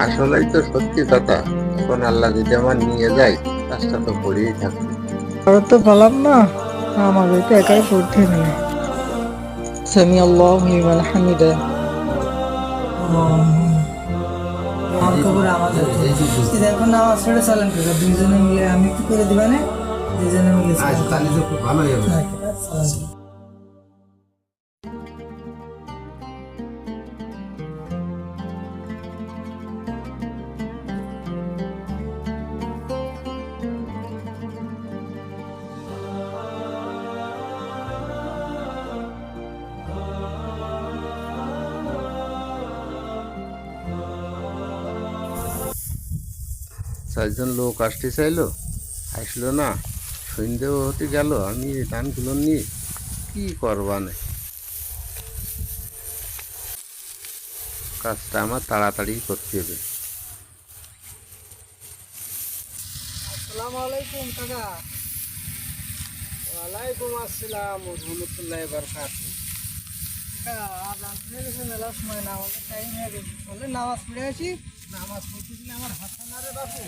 আসলেই তো সত্যি কথা। এখন আল্লাহ যদি আমার নিয়ে যায়, কাজটা তো করেই থাকবে। আর তো বললাম না, আমাকে তো একাই পড়তে হবে। সামি আল্লাহু লিমান হামিদা। আমার খবর আমাদের এখন নামাজ পড়ে চলেন কাকা, দুইজনে মিলে আমি একটু করে দিবা না, দুইজনে মিলে তাহলে তো খুব ভালোই হবে। চারজন লোক আসতে চাইলো, আসলো না। সন্ধ্যেও হতে গেল, আমি এই ধানগুলো নিয়ে কি করবানে। কাজটা আমার তাড়াতাড়ি করতে হবে। আসসালামু আলাইকুম কাকা। ওয়ালাইকুম আসসালাম ওয়া রাহমাতুল্লাহি ওয়া বারাকাতুহু। কাকা আজ রাত্রে গেছে মেলার সময়, নামাজের টাইম হয়ে গেছে, চলে নামাজ পড়ে আসি। নামাজ পড়তেছিলে আমার হাসান রে বাপু,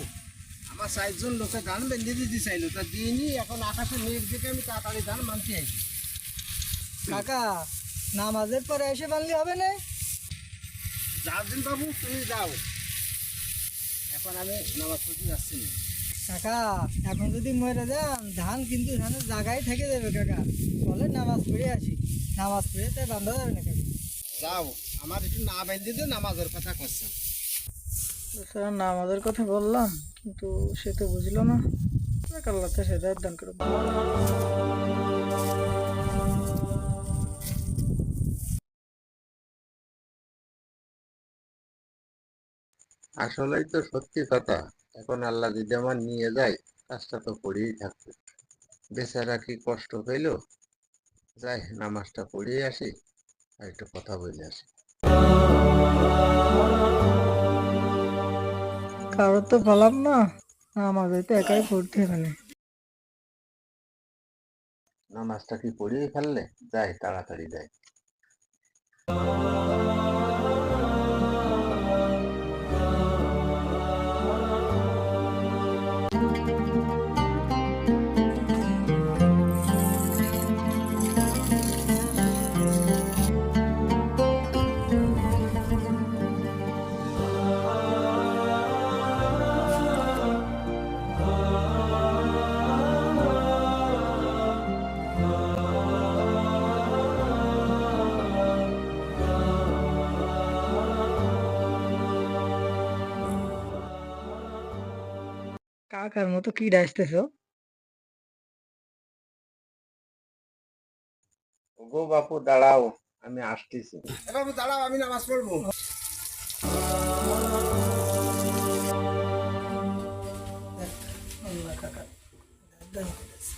আমার 4জন লোকে ধান বেঁধে দিতে চাইলো, তা দিইনি। এখন আকাশে মেঘ দেখে আমি তাড়াতাড়ি ধান মানতে আইছি। কাকা নামাজের পরে এসে বানলে হবে না? যাবেন বাবু, তুমি যাও, এখন আমি নামাজ পড়তে যাচ্ছি না। কাকা এখন যদি মরে যান, ধান কিন্তু ধানের জায়গায় থেকে যাবে কাকা, চলে নামাজ পড়ে আসি। নামাজ পড়ে তাই বান্ধা যাবে না কাকা। যাও, আমার একটু না বেঁধে দিও, নামাজের কথা করছে। স্যার নামাজের কথা বললাম, কিন্তু সে তো বুঝলো না। আল্লাহ তো সেটা দান করে। আসলেই তো সত্যি কথা। এখন আল্লাহ যদি আমার নিয়ে যায়, কাজটা তো করেই থাকবে। বেচারা কি কষ্ট পেল। যাই নামাজটা পড়েই আসি, আর একটু কথা বলে আসি। কারো তো বললাম না, আমাকে তো একাই পড়তে হবে না। নামাজটা কি পড়েই ফেললে, যাই তাড়াতাড়ি যাই। কাকার মতো কি ডাসতেছো? গো বাপু দাঁড়াও, আমি আসতেছি। এ বাবু দাঁড়াও, আমি নামাজ পড়বো। আল্লাহ কাকা দান করেছে।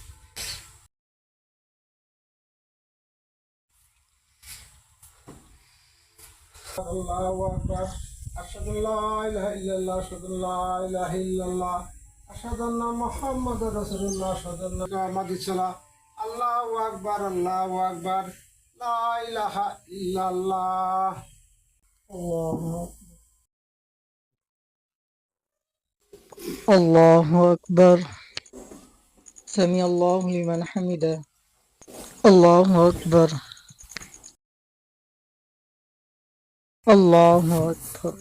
আল্লাহু আকবার, আশহাদু আল্লা ইলাহা ইল্লাল্লাহ, আশহাদু আল্লা ইলাহা ইল্লাল্লাহ, আশহাদু আন্না মুহাম্মাদুর রাসূলুল্লাহ, আশহাদু আন্না মুহাম্মাদুর রাসূলুল্লাহ। আল্লাহু আকবার, আল্লাহু আকবার, লা ইলাহা ইল্লাল্লাহ। আল্লাহু আকবার। সামি আল্লাহু লিমান হামিদা। আল্লাহু আকবার। আল্লাহু আকবার।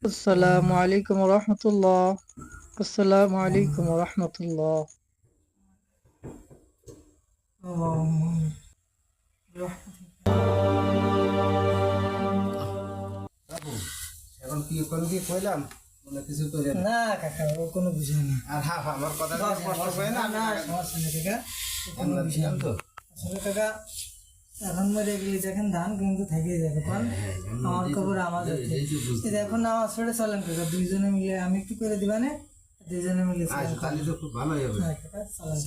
আসসালামু আলাইকুম ওয়া রাহমাতুল্লাহ। আসসালামু আলাইকুম ওয়া রাহমাতুল্লাহ। এখন কি কোন কি কইলাম, মনে কিছু করে না। না কাকা, ও কোনো বিষয় না। আর হ্যাঁ, আমার কথা কষ্ট হয় না। না সমস্যা নেই কাকা, ও কোনো আমরা বিষয় ছিলাম না। তো। আসলে কাকা এখন মরে গেলে দেখেন ধান কিন্তু থেকে যাবে, কারণ আমার খবর আমার হচ্ছে। এখন নামাজ পড়ে চলেন কাকা, দুইজনে মিলে আমি একটু করে দিবা না, দুইজনে মিলে চলেন। তাহলে তো খুব ভালোই হবে। হ্যাঁ কাকা চলেন।